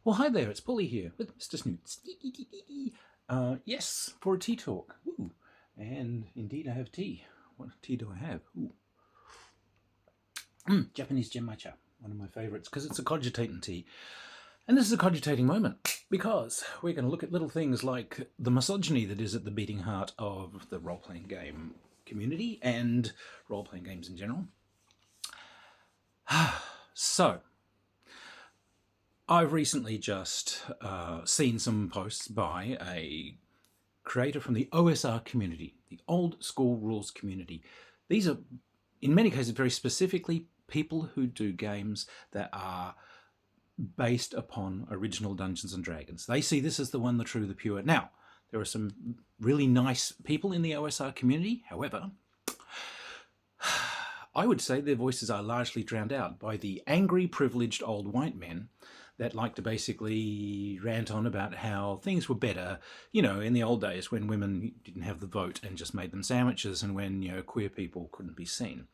Well, hi there, it's Polly here with Mr. Snoots. Yes, for a tea talk. Ooh. And indeed I have tea. What tea do I have? Ooh. Japanese gem matcha, one of my favourites, because it's a cogitating tea. And this is a cogitating moment, because we're going to look at little things like the misogyny that is at the beating heart of the role-playing game community and role-playing games in general. So, I've recently just seen some posts by a creator from the OSR community, the old school rules community. These are, in many cases, very specifically people who do games that are based upon original Dungeons and Dragons. They see this as the one, the true, the pure. Now, there are some really nice people in the OSR community. However, I would say their voices are largely drowned out by the angry, privileged old white men that like to basically rant on about how things were better, you know, in the old days when women didn't have the vote and just made them sandwiches, and when, you know, queer people couldn't be seen.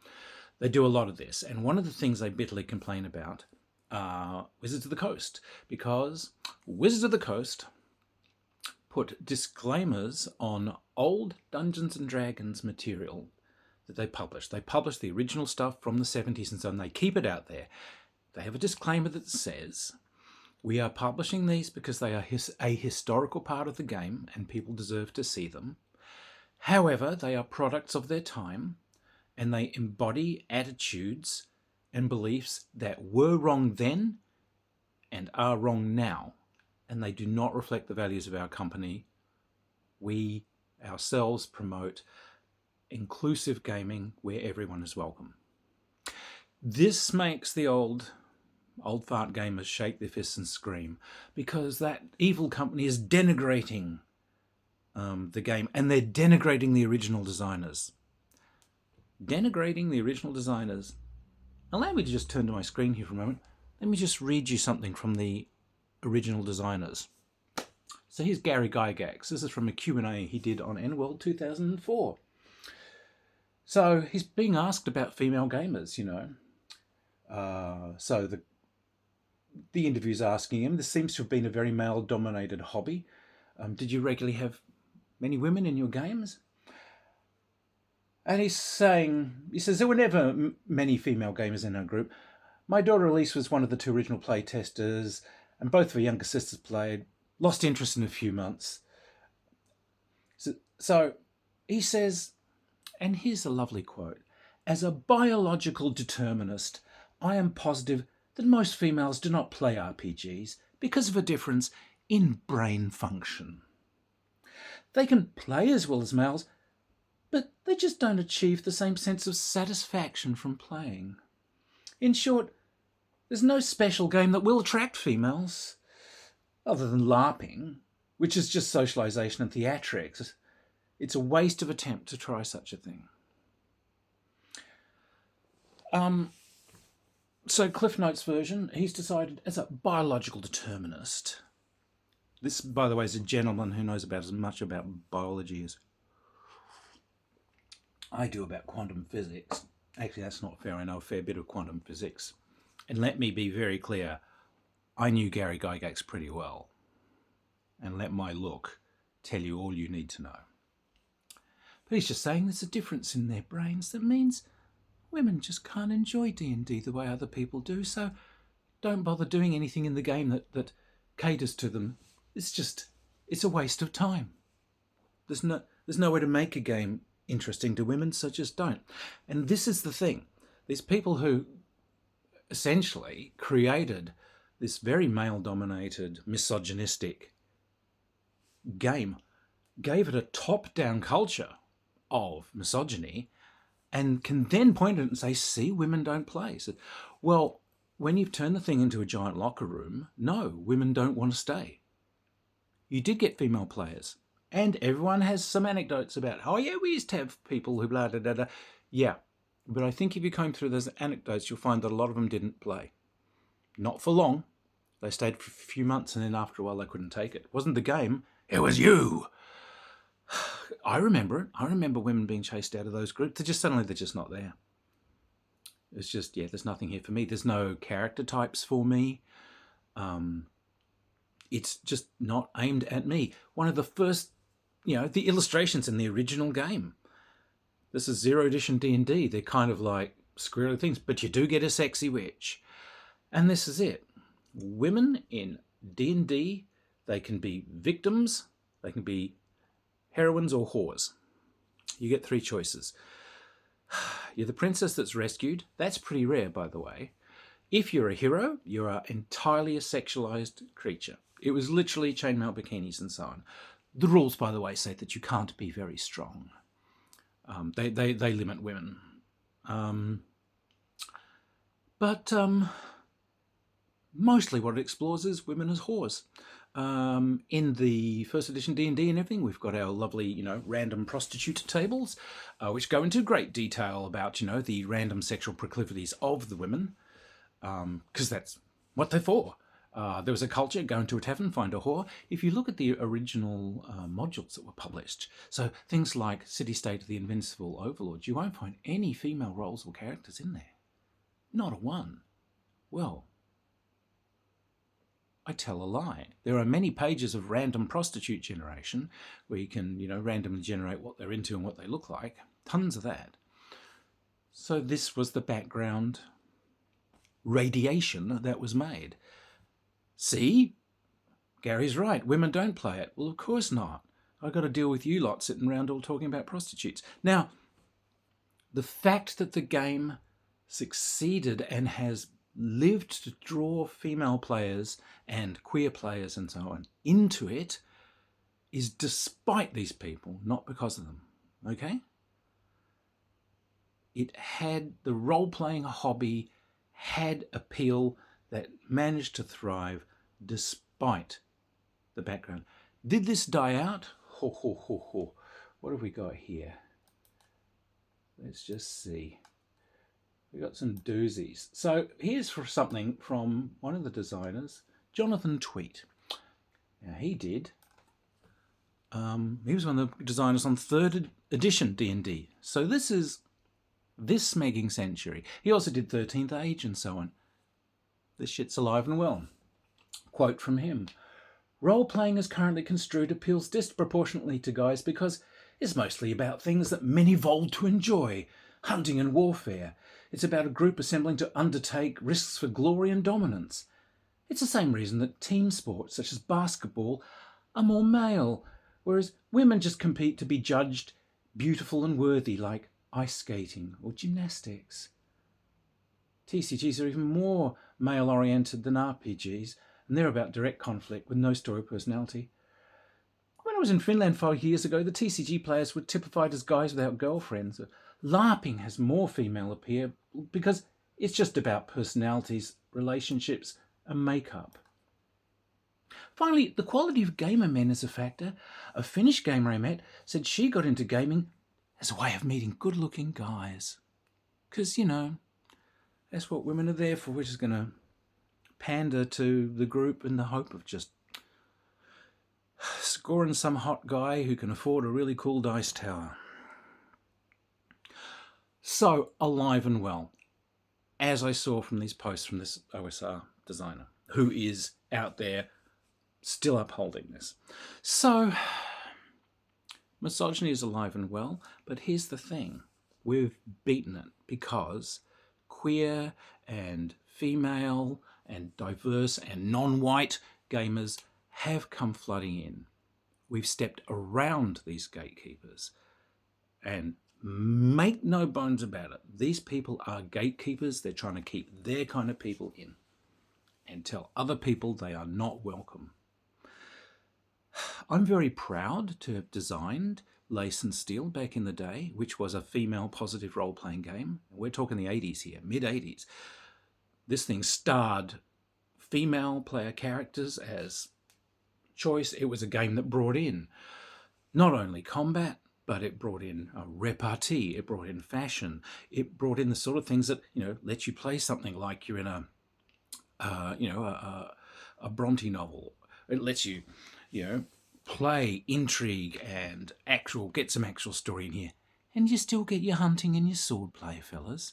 They do a lot of this, and one of the things they bitterly complain about are Wizards of the Coast, because Wizards of the Coast put disclaimers on old Dungeons and Dragons material that they publish. They publish the original stuff from the 70s and so on. They keep it out there. They have a disclaimer that says, we are publishing these because they are a historical part of the game and people deserve to see them. However, they are products of their time and they embody attitudes and beliefs that were wrong then and are wrong now. And they do not reflect the values of our company. We ourselves promote inclusive gaming where everyone is welcome. This makes the old fart gamers shake their fists and scream, because that evil company is denigrating the game, and they're denigrating the original designers. Denigrating the original designers. Allow me to just turn to my screen here for a moment. Let me just read you something from the original designers. So here's Gary Gygax. This is from a Q&A he did on NWorld 2004. So he's being asked about female gamers, you know. So the interview's asking him, this seems to have been a very male-dominated hobby. Did you regularly have many women in your games? And he says, there were never many female gamers in our group. My daughter Elise was one of the two original play testers, and both of her younger sisters played. Lost interest in a few months. So he says, and here's a lovely quote, as a biological determinist, I am positive that most females do not play RPGs because of a difference in brain function. They can play as well as males, but they just don't achieve the same sense of satisfaction from playing. In short, there's no special game that will attract females, other than LARPing, which is just socialisation and theatrics. It's a waste of attempt to try such a thing. So Cliff Notes version, he's decided as a biological determinist. This, by the way, is a gentleman who knows about as much about biology as I do about quantum physics. Actually, that's not fair. I know a fair bit of quantum physics. And let me be very clear, I knew Gary Gygax pretty well. And let my look tell you all you need to know. But he's just saying there's a difference in their brains that means women just can't enjoy D&D the way other people do, so don't bother doing anything in the game that caters to them. It's a waste of time. There's no way to make a game interesting to women, so just don't. And this is the thing. These people who essentially created this very male-dominated, misogynistic game gave it a top-down culture of misogyny, and can then point at it and say, see, women don't play. So, well, when you've turned the thing into a giant locker room, no, women don't want to stay. You did get female players. And everyone has some anecdotes about, oh yeah, we used to have people who blah, blah, blah, blah. Yeah, but I think if you comb through those anecdotes, you'll find that a lot of them didn't play. Not for long. They stayed for a few months, and then after a while they couldn't take it. It wasn't the game, it was you. I remember it. I remember women being chased out of those groups. They're just not there. It's just, yeah, there's nothing here for me. There's no character types for me. It's just not aimed at me. One of the first, the illustrations in the original game. This is 0th edition D&D. They're kind of like squirrely things, but you do get a sexy witch. And this is it. Women in D&D, they can be victims, they can be heroines or whores. You get 3 choices. You're the princess that's rescued. That's pretty rare, by the way. If you're a hero, you are entirely a sexualized creature. It was literally chainmail bikinis and so on. The rules, by the way, say that you can't be very strong. They limit women. But mostly what it explores is women as whores. In the 1st edition D&D and everything, we've got our lovely, random prostitute tables, which go into great detail about, the random sexual proclivities of the women, because that's what they're for. There was a culture, go into a tavern, find a whore. If you look at the original modules that were published, so things like City-State of the Invincible Overlord, you won't find any female roles or characters in there. Not a one. Well, I tell a lie. There are many pages of random prostitute generation where you can, randomly generate what they're into and what they look like. Tons of that. So this was the background radiation that was made. See? Gary's right. Women don't play it. Well, of course not. I've got to deal with you lot sitting around all talking about prostitutes. Now, the fact that the game succeeded and has lived to draw female players and queer players and so on into it is despite these people, not because of them, okay? It had, the role-playing hobby had appeal that managed to thrive despite the background. Did this die out? Ho, ho, ho, ho. What have we got here? Let's just see. We got some doozies. So here's for something from one of the designers, Jonathan Tweet. Now he was one of the designers on 3rd edition D&D. So this is this smegging century. He also did 13th Age and so on. This shit's alive and well. Quote from him. Role-playing as currently construed appeals disproportionately to guys because it's mostly about things that men evolved to enjoy. Hunting and warfare. It's about a group assembling to undertake risks for glory and dominance. It's the same reason that team sports, such as basketball, are more male, whereas women just compete to be judged beautiful and worthy, like ice skating or gymnastics. TCGs are even more male-oriented than RPGs, and they're about direct conflict with no story personality. When I was in Finland 5 years ago, the TCG players were typified as guys without girlfriends. LARPing has more female appeal because it's just about personalities, relationships, and makeup. Finally, the quality of gamer men is a factor. A Finnish gamer I met said she got into gaming as a way of meeting good-looking guys. Because, that's what women are there for. We're just going to pander to the group in the hope of just scoring some hot guy who can afford a really cool dice tower. So, alive and well, as I saw from these posts from this OSR designer, who is out there still upholding this. So, misogyny is alive and well, but here's the thing. We've beaten it because queer and female and diverse and non-white gamers have come flooding in. We've stepped around these gatekeepers and make no bones about it. These people are gatekeepers. They're trying to keep their kind of people in and tell other people they are not welcome. I'm very proud to have designed Lace and Steel back in the day, which was a female positive role-playing game. We're talking the 80s here, mid-80s. This thing starred female player characters as choice. It was a game that brought in not only combat, but it brought in a repartee, it brought in fashion, it brought in the sort of things that, let you play something like you're in a Bronte novel. It lets you, play intrigue and get some actual story in here. And you still get your hunting and your sword play, fellas.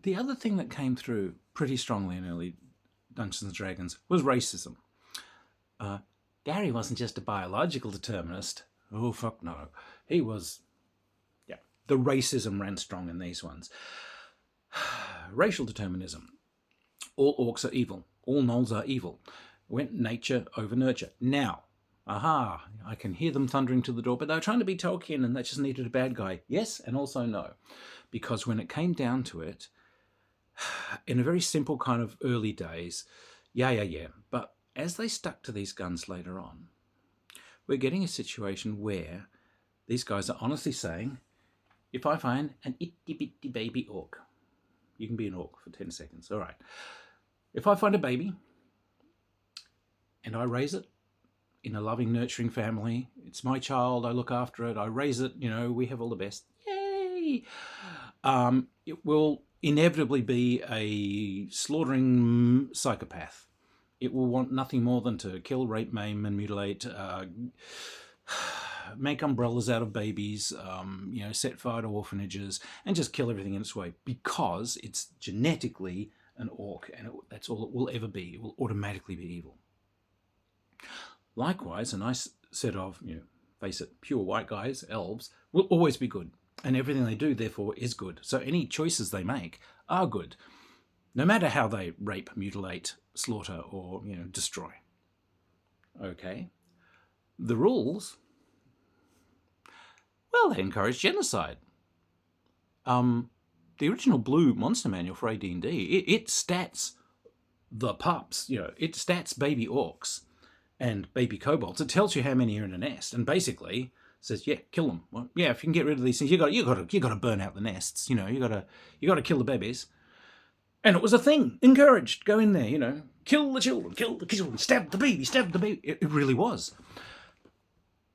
The other thing that came through pretty strongly in early Dungeons and Dragons was racism. Gary wasn't just a biological determinist. Oh, fuck no. He was, yeah, the racism ran strong in these ones. Racial determinism. All orcs are evil. All gnolls are evil. Went nature over nurture. Now, aha, I can hear them thundering to the door, but they were trying to be Tolkien and they just needed a bad guy. Yes, and also no. Because when it came down to it, in a very simple kind of early days, yeah. But as they stuck to these guns later on, we're getting a situation where these guys are honestly saying, if I find an itty-bitty baby orc, you can be an orc for 10 seconds, all right. If I find a baby and I raise it in a loving, nurturing family, it's my child, I look after it, I raise it, we have all the best, yay! It will inevitably be a slaughtering psychopath. It will want nothing more than to kill, rape, maim, and mutilate, make umbrellas out of babies, set fire to orphanages, and just kill everything in its way because it's genetically an orc, and that's all it will ever be. It will automatically be evil. Likewise, a nice set of, face it, pure white guys, elves, will always be good, and everything they do, therefore, is good. So any choices they make are good, no matter how they rape, mutilate, slaughter, or, destroy. Okay. The rules, well, they encourage genocide. The original Blue Monster Manual for AD&D, it stats the pups, it stats baby orcs and baby kobolds. It tells you how many are in a nest, and basically says, yeah, kill them. Well, yeah, if you can get rid of these things, you got to burn out the nests. You got to kill the babies. And it was a thing, encouraged. Go in there, kill the children, stab the baby. It really was.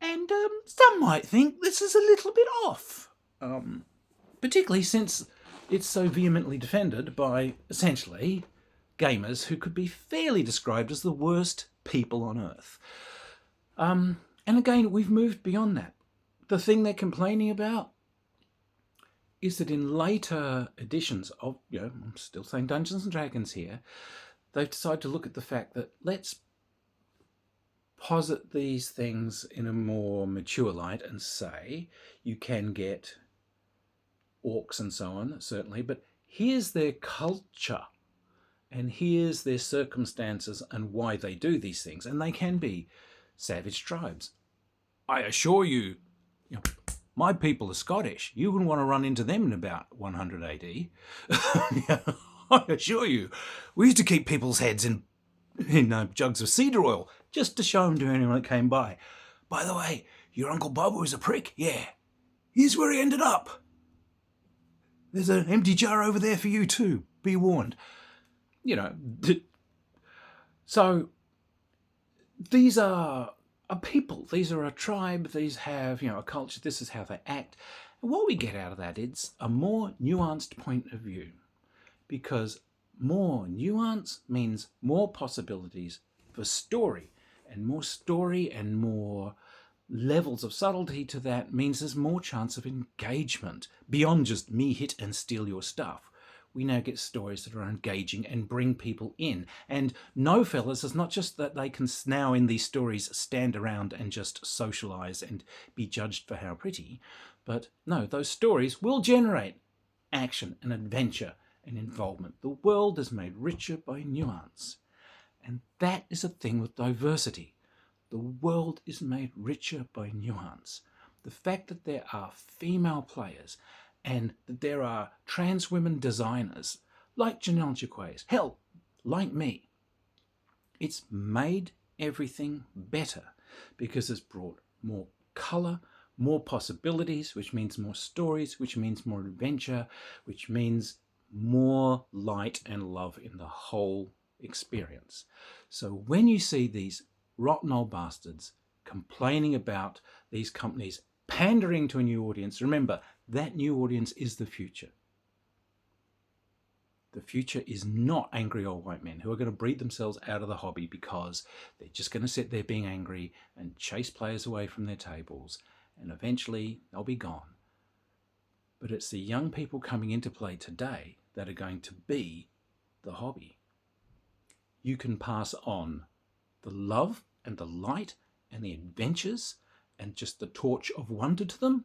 And some might think this is a little bit off, particularly since it's so vehemently defended by, essentially, gamers who could be fairly described as the worst people on Earth. And again, we've moved beyond that. The thing they're complaining about is that in later editions of, I'm still saying Dungeons and Dragons here, they've decided to look at the fact that let's posit these things in a more mature light and say you can get orcs and so on, certainly, but here's their culture and here's their circumstances and why they do these things. And they can be savage tribes. I assure you, my people are Scottish. You wouldn't want to run into them in about 100 AD. I assure you. We used to keep people's heads in jugs of cedar oil just to show them to anyone that came by. By the way, your Uncle Bob was a prick? Yeah. Here's where he ended up. There's an empty jar over there for you too. Be warned. So these are a people. These are a tribe. These have, a culture. This is how they act. And what we get out of that is a more nuanced point of view, because more nuance means more possibilities for story, and more levels of subtlety to that means there's more chance of engagement beyond just me hit and steal your stuff. We now get stories that are engaging and bring people in. And no, fellas, it's not just that they can now in these stories stand around and just socialise and be judged for how pretty, but no, those stories will generate action and adventure and involvement. The world is made richer by nuance. And that is a thing with diversity. The world is made richer by nuance. The fact that there are female players and that there are trans women designers like Janelle Jaquays, hell, like me, it's made everything better because it's brought more colour, more possibilities, which means more stories, which means more adventure, which means more light and love in the whole experience. So when you see these rotten old bastards complaining about these companies pandering to a new audience, remember, that new audience is the future. The future is not angry old white men who are going to breed themselves out of the hobby because they're just going to sit there being angry and chase players away from their tables, and eventually they'll be gone. But it's the young people coming into play today that are going to be the hobby. You can pass on the love and the light and the adventures and just the torch of wonder to them,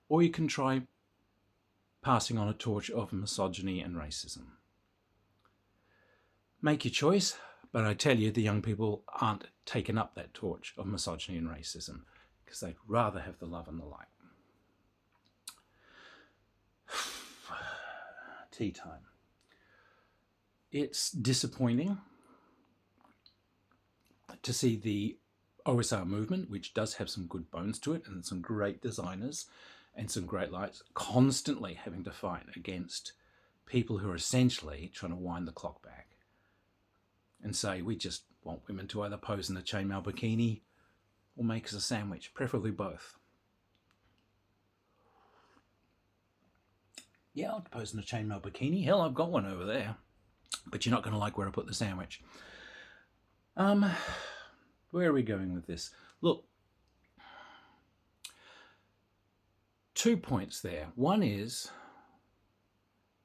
or you can try passing on a torch of misogyny and racism. Make your choice, but I tell you, the young people aren't taking up that torch of misogyny and racism because they'd rather have the love and the light. Tea time. It's disappointing to see the OSR movement, which does have some good bones to it and some great designers and some great lights, constantly having to fight against people who are essentially trying to wind the clock back and say, we just want women to either pose in a chainmail bikini or make us a sandwich, preferably both. Yeah, I'll pose in a chainmail bikini. Hell, I've got one over there. But you're not going to like where I put the sandwich. Where are we going with this? Look, 2 points there. One is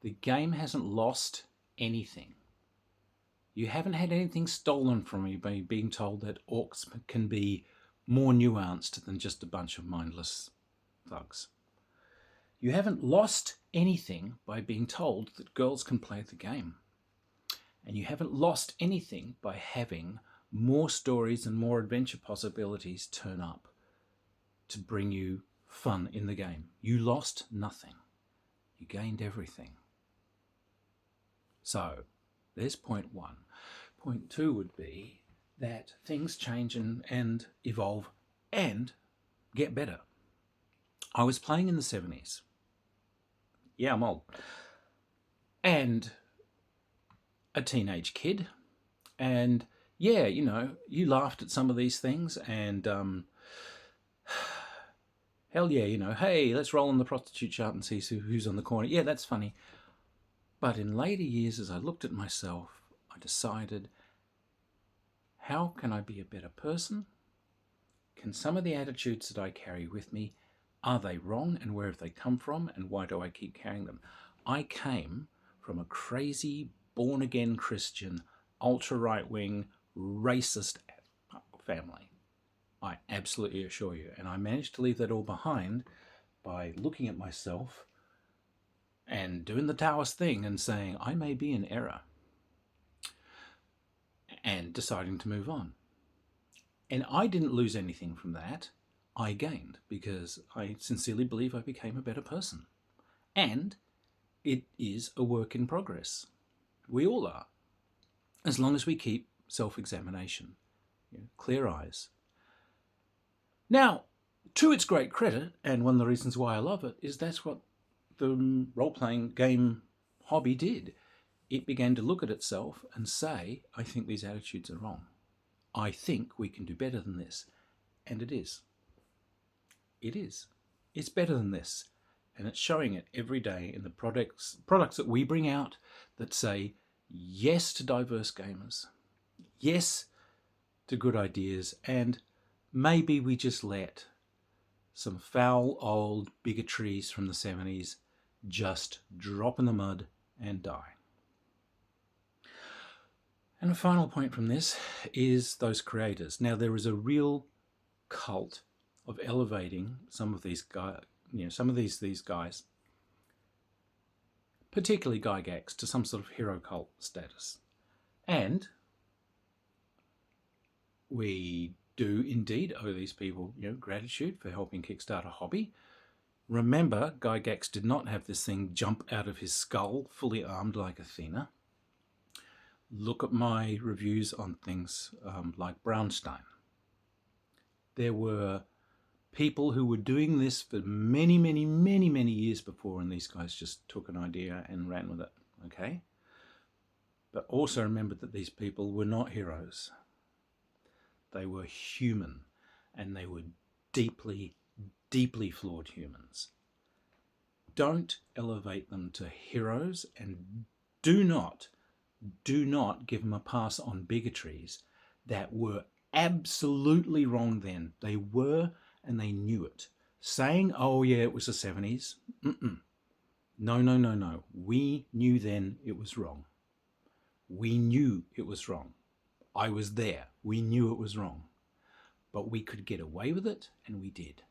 the game hasn't lost anything. You haven't had anything stolen from you by being told that orcs can be more nuanced than just a bunch of mindless thugs. You haven't lost anything by being told that girls can play the game. And you haven't lost anything by having more stories and more adventure possibilities turn up to bring you fun in the game. You lost nothing. You gained everything. So there's point one. Point two would be that things change and evolve and get better. I was playing in the 70s. Yeah, I'm old. And a teenage kid. And yeah, you know, you laughed at some of these things and hell yeah, you know, hey, let's roll on the prostitute chart and see who's on the corner. Yeah, that's funny. But in later years, as I looked at myself, I decided, how can I be a better person? Can some of the attitudes that I carry with me, are they wrong, and where have they come from, and why do I keep carrying them? I came from a crazy, born-again Christian, ultra-right-wing, racist family. I absolutely assure you. And I managed to leave that all behind by looking at myself and doing the Taoist thing and saying, I may be in error, and deciding to move on. And I didn't lose anything from that. I gained, because I sincerely believe I became a better person. And it is a work in progress. We all are, as long as we keep self-examination, clear eyes. Now, to its great credit, and one of the reasons why I love it, is that's what the role-playing game hobby did. It began to look at itself and say, I think these attitudes are wrong. I think we can do better than this. And it is. It is. It's better than this. And it's showing it every day in the products that we bring out that say yes to diverse gamers, yes to good ideas, and maybe we just let some foul old bigotries from the 70s just drop in the mud and die. And a final point from this is those creators. Now, there is a real cult of elevating some of these guys, these guys, particularly Gygax, to some sort of hero cult status. And we do indeed owe these people, gratitude for helping kickstart a hobby. Remember, Gygax did not have this thing jump out of his skull fully armed like Athena. Look at my reviews on things like Brownstein. There were people who were doing this for many, many, many, many years before, and these guys just took an idea and ran with it, okay? But also remember that these people were not heroes. They were human, and they were deeply, deeply flawed humans. Don't elevate them to heroes, and do not give them a pass on bigotries that were absolutely wrong then. They were, and they knew it. Saying, oh yeah, it was the 70s. No. We knew then it was wrong. We knew it was wrong. I was there. We knew it was wrong. But we could get away with it, and we did.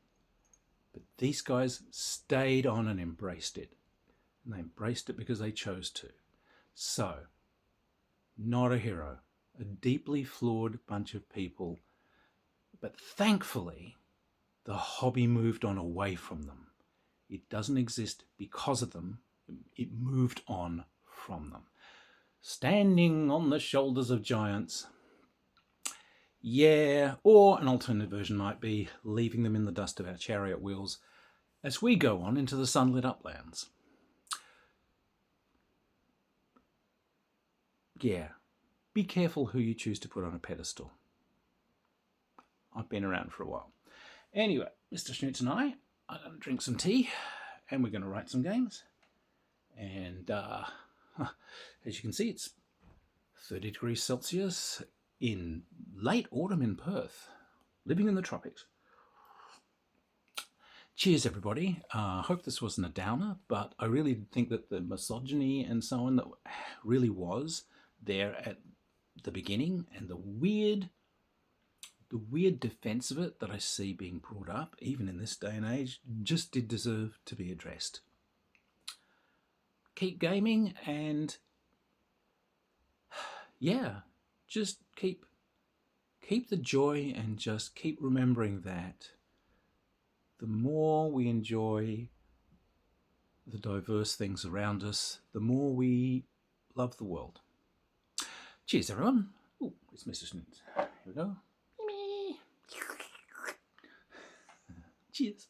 But these guys stayed on and embraced it. And they embraced it because they chose to. So, not a hero. A deeply flawed bunch of people. But thankfully, the hobby moved on away from them. It doesn't exist because of them. It moved on from them. Standing on the shoulders of giants. Yeah, or an alternative version might be leaving them in the dust of our chariot wheels as we go on into the sunlit uplands. Yeah, be careful who you choose to put on a pedestal. I've been around for a while. Anyway, Mr. Schnutz and I are going to drink some tea and we're going to write some games. And as you can see, it's 30 degrees Celsius in late autumn in Perth, living in the tropics. Cheers, everybody. Hope this wasn't a downer, but I really think that the misogyny and so on that really was there at the beginning, and the weird defense of it that I see being brought up, even in this day and age, just did deserve to be addressed. Keep gaming, and yeah, just keep the joy, and just keep remembering that the more we enjoy the diverse things around us, the more we love the world. Cheers, everyone. Oh, it's Mr. Schnitz. Here we go. Cheers.